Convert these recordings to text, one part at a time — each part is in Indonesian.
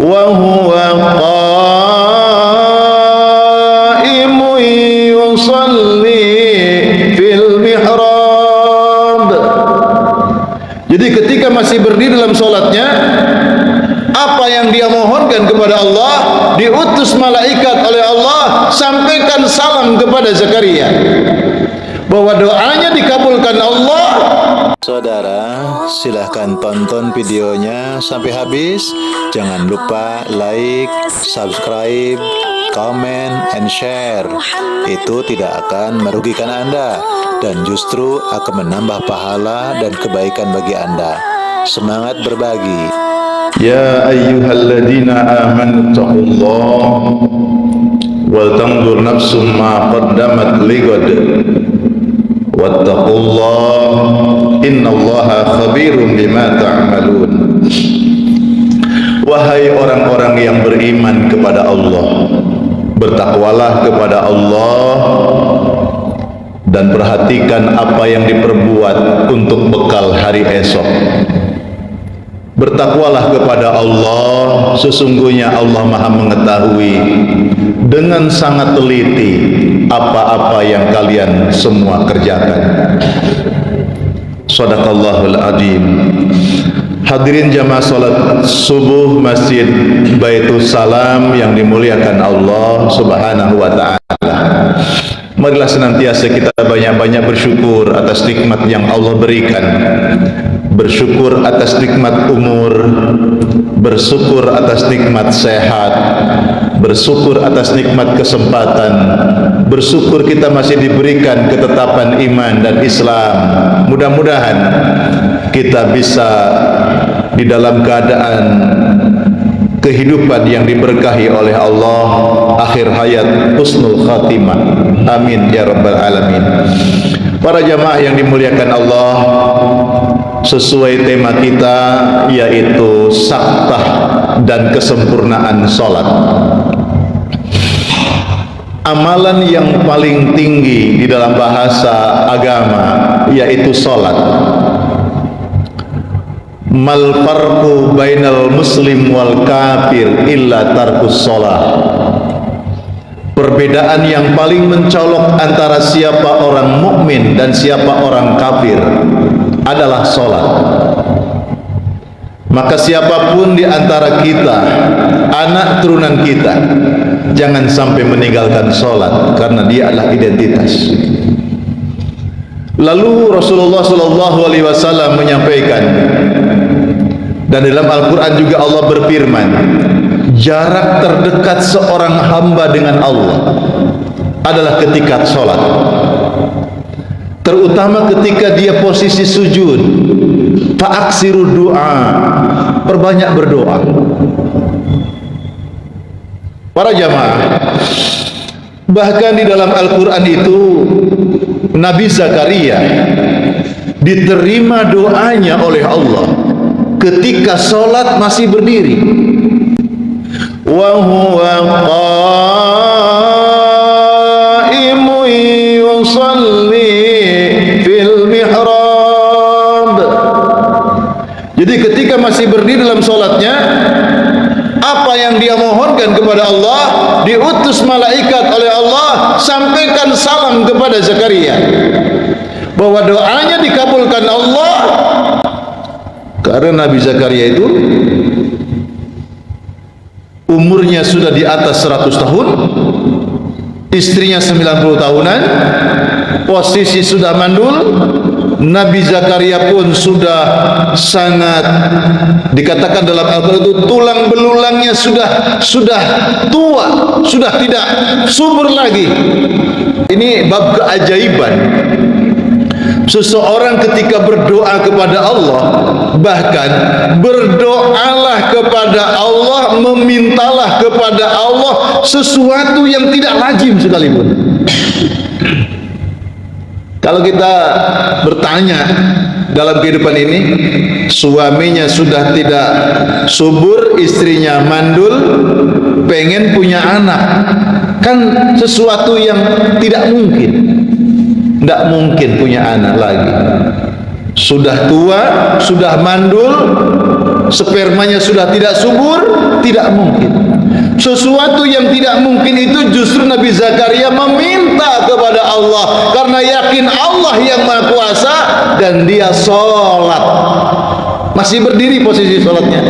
wa huwa qa'imun yusalli fil mihrab. Jadi ketika masih berdiri dalam sholatnya, apa yang dia mohonkan kepada Allah, diutus malaikat oleh Allah, sampaikan salam kepada Zakaria bahwa doanya dikabulkan Allah. Saudara, silahkan tonton videonya sampai habis. Jangan lupa like, subscribe, comment, and share. Itu tidak akan merugikan Anda dan justru akan menambah pahala dan kebaikan bagi Anda. Semangat berbagi. Ya ayyuhalladzina amanu taqullaha wal tanzur nafsum ma qaddamat lighad wattaqullaha innallaha khabirum bima ta'malun. Wahai orang-orang yang beriman kepada Allah, bertakwalah kepada Allah dan perhatikan apa yang diperbuat untuk bekal hari esok. Bertakwalah kepada Allah, sesungguhnya Allah Maha mengetahui dengan sangat teliti apa-apa yang kalian semua kerjakan. Shadaqallahul adzim. Hadirin jamaah salat subuh Masjid Baitus Salam yang dimuliakan Allah Subhanahu wa taala. Marilah senantiasa kita banyak-banyak bersyukur atas nikmat yang Allah berikan. Bersyukur atas nikmat umur, bersyukur atas nikmat sehat, bersyukur atas nikmat kesempatan, bersyukur kita masih diberikan ketetapan iman dan Islam. Mudah-mudahan kita bisa di dalam keadaan kehidupan yang diberkahi oleh Allah, akhir hayat husnul khatimah. Amin ya rabbal alamin. Para jamaah yang dimuliakan Allah, sesuai tema kita yaitu saktah dan kesempurnaan sholat. Amalan yang paling tinggi di dalam bahasa agama yaitu sholat. Mal farqu bainal muslim wal kafir illa tarkus sholat. Perbedaan yang paling mencolok antara siapa orang mukmin dan siapa orang kafir adalah sholat. Maka siapapun di antara kita, anak turunan kita, jangan sampai meninggalkan sholat karena dia adalah identitas. Lalu Rasulullah SAW menyampaikan, dan dalam Al-Quran juga Allah berfirman, jarak terdekat seorang hamba dengan Allah adalah ketika sholat, terutama ketika dia posisi sujud. Fa'aksiru doa, perbanyak berdoa. Para jamaah, bahkan di dalam Al-Quran itu Nabi Zakaria diterima doanya oleh Allah ketika sholat masih berdiri. Wa huwa qa'imun yusalli fil mihrab. Jadi ketika masih berdiri dalam sholatnya, apa yang dia mohonkan kepada Allah, diutus malaikat oleh Allah, sampaikan salam kepada Zakaria bahwa doanya dikabulkan Allah. Karena Nabi Zakaria itu umurnya sudah di atas 100 tahun, istrinya 90 tahunan, posisi sudah mandul. Nabi Zakaria pun sudah sangat, dikatakan dalam Al-Quran itu tulang belulangnya sudah tua, sudah tidak subur lagi. Ini bab keajaiban. Seseorang ketika berdoa kepada Allah, bahkan berdoalah kepada Allah, memintalah kepada Allah sesuatu yang tidak lazim sekalipun. Kalau kita bertanya dalam kehidupan ini, suaminya sudah tidak subur, istrinya mandul, pengen punya anak, kan sesuatu yang tidak mungkin. Tidak mungkin punya anak lagi. Sudah tua, sudah mandul, spermanya sudah tidak subur, tidak mungkin. Sesuatu yang tidak mungkin itu justru Nabi Zakaria meminta kepada Allah karena yakin Allah yang Maha Kuasa, dan dia sholat, masih berdiri posisi sholatnya,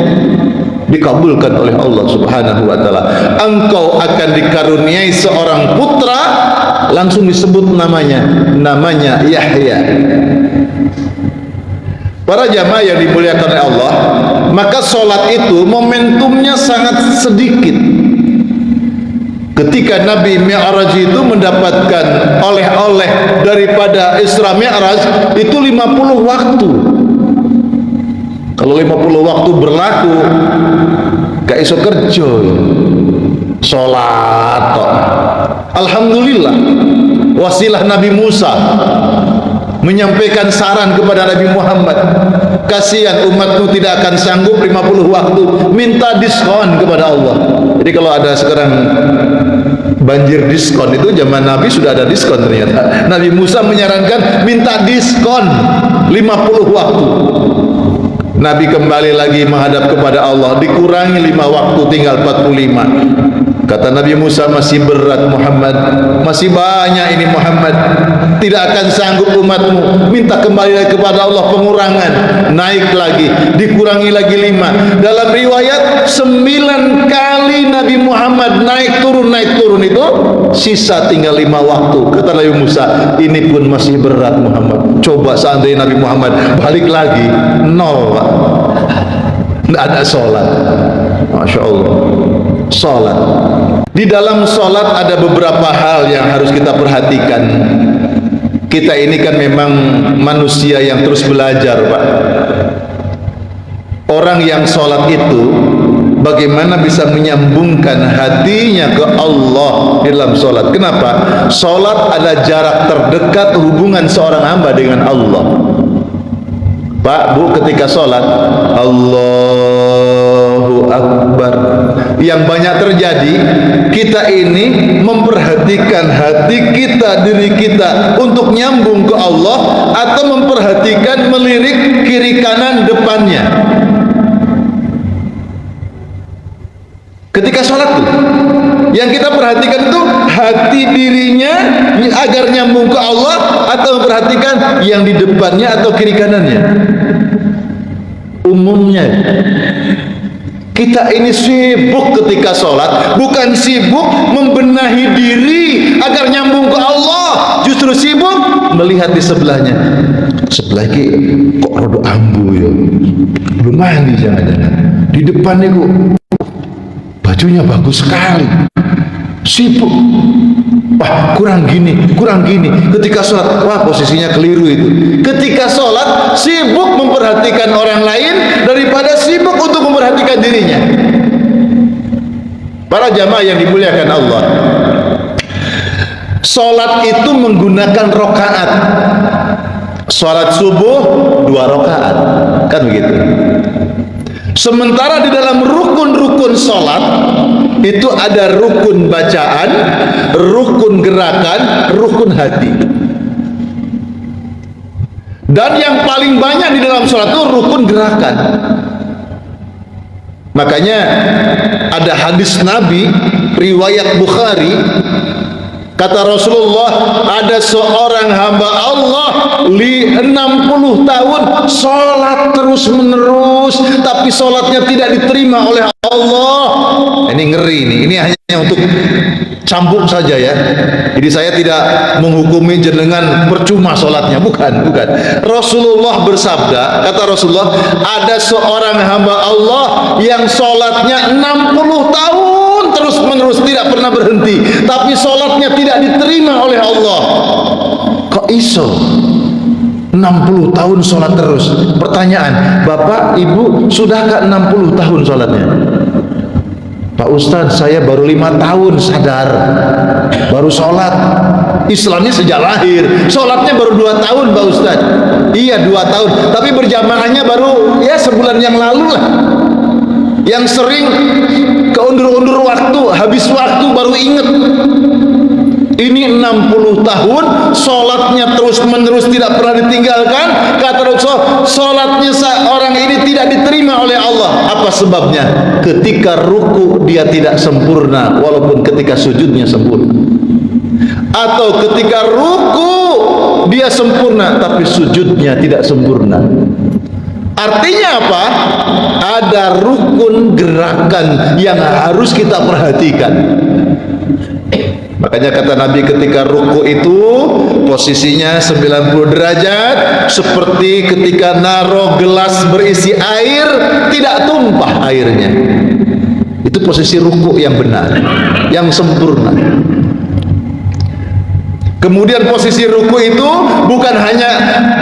dikabulkan oleh Allah Subhanahu wa taala. Engkau akan dikaruniai seorang putra, langsung disebut namanya Yahya. Para jamaah yang dimuliakan oleh Allah, maka sholat itu momentumnya sangat sedikit. Ketika Nabi Mi'raj itu mendapatkan oleh-oleh daripada Isra Mi'raj itu 50 waktu. Kalau 50 waktu berlaku, gak iso kerja, sholat. Alhamdulillah, wasilah Nabi Musa menyampaikan saran kepada Nabi Muhammad, kasihan umatmu tidak akan sanggup 50 waktu, minta diskon kepada Allah. Jadi kalau ada sekarang banjir diskon, itu zaman Nabi sudah ada diskon ternyata. Nabi Musa menyarankan minta diskon 50 waktu. Nabi kembali lagi menghadap kepada Allah, dikurangi 5 waktu, tinggal 45. Kata Nabi Musa, masih berat Muhammad, masih banyak ini Muhammad, tidak akan sanggup umatmu, minta kembali lagi kepada Allah pengurangan. Naik lagi, dikurangi lagi 5. Dalam riwayat 9 kali Nabi Muhammad naik turun itu, sisa tinggal 5 waktu. Kata Nabi Musa, ini pun masih berat Muhammad. Coba seandainya Nabi Muhammad balik lagi 0, Pak, tidak ada sholat. Masya Allah, sholat. Di dalam sholat ada beberapa hal yang harus kita perhatikan. Kita ini kan memang manusia yang terus belajar, Pak. Orang yang sholat itu bagaimana bisa menyambungkan hatinya ke Allah di dalam sholat. Kenapa? Sholat ada jarak terdekat hubungan seorang hamba dengan Allah. Pak, Bu, ketika sholat Allahu Akbar, yang banyak terjadi, kita ini memperhatikan hati kita, diri kita untuk nyambung ke Allah, atau memperhatikan melirik kiri kanan depannya. Ketika sholat tuh, yang kita perhatikan itu hati dirinya agar nyambung ke Allah, atau memperhatikan yang di depannya atau kiri kanannya. Umumnya kita ini sibuk ketika sholat, bukan sibuk membenahi diri agar nyambung ke Allah, justru sibuk melihat di sebelahnya. Sebelah ini kok rodo ambu ya, belum mandi jangan-jangan. Di depannya kok bajunya bagus sekali, sibuk. Wah, kurang gini. Ketika sholat, wah posisinya keliru itu. Ketika sholat sibuk memperhatikan orang lain daripada sibuk untuk memperhatikan dirinya. Para jamaah yang dimuliakan Allah, sholat itu menggunakan rokaat. Sholat subuh 2 rokaat, kan begitu. Sementara di dalam rukun-rukun sholat itu ada rukun bacaan, rukun gerakan, rukun hati. Dan yang paling banyak di dalam sholat itu rukun gerakan. Makanya ada hadis Nabi riwayat Bukhari, kata Rasulullah, ada seorang hamba Allah 60 tahun sholat terus menerus, tapi sholatnya tidak diterima oleh Allah. Ini ngeri nih, ini hanya untuk cambuk saja ya. Jadi saya tidak menghukumi jenengan percuma sholatnya, bukan. Rasulullah bersabda, kata Rasulullah, ada seorang hamba Allah yang sholatnya 60 tahun terus menerus tidak pernah berhenti, tapi sholatnya tidak diterima oleh Allah. Kok iso 60 tahun sholat terus? Pertanyaan, Bapak Ibu sudahkah 60 tahun sholatnya? Pak Ustadz, saya baru 5 tahun sadar, baru sholat. Islamnya sejak lahir, sholatnya baru 2 tahun Pak Ustadz. Iya 2 tahun, tapi berjamaahnya baru ya sebulan yang lalu lah. Yang sering keundur-undur waktu, habis waktu baru inget. Ini 60 tahun sholatnya terus menerus tidak pernah ditinggalkan. Kata kata Rasulullah, salatnya seorang ini tidak diterima oleh Allah. Apa sebabnya? Ketika ruku dia tidak sempurna, walaupun ketika sujudnya sempurna. Atau ketika ruku dia sempurna, tapi sujudnya tidak sempurna. Artinya apa? Ada rukun gerakan yang harus kita perhatikan. Makanya kata Nabi, ketika ruku itu posisinya 90 derajat, seperti ketika naruh gelas berisi air tidak tumpah airnya. Itu posisi ruku yang benar, yang sempurna. Kemudian posisi ruku itu bukan hanya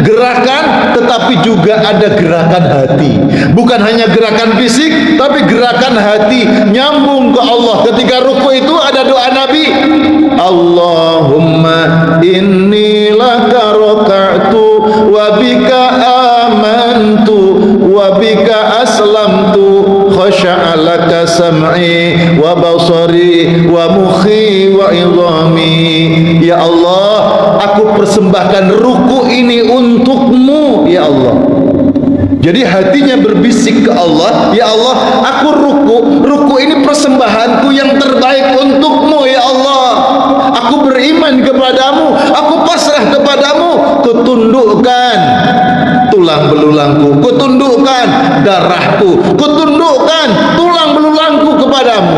gerakan, tetapi juga ada gerakan hati. Bukan hanya gerakan fisik, tapi gerakan hati, nyambung ke Allah. Ketika ruku itu ada doa Nabi, Allahumma inni laka raka'tu wa bika amantu wa bika aslamtu khasya'alaka sam'i wa basari wa mukhi wa idhami. Ya Allah, aku persembahkan ruku ini untukmu, ya Allah. Jadi hatinya berbisik ke Allah, ya Allah, aku ruku ini persembahanku yang terbaik untukmu, ya Allah. Aku beriman kepadamu, aku pasrah kepadamu, kutundukkan tulang belulangku, kutundukkan darahku, kutundukkan tulang belulangku kepadamu.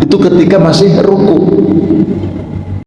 Itu ketika masih ruku.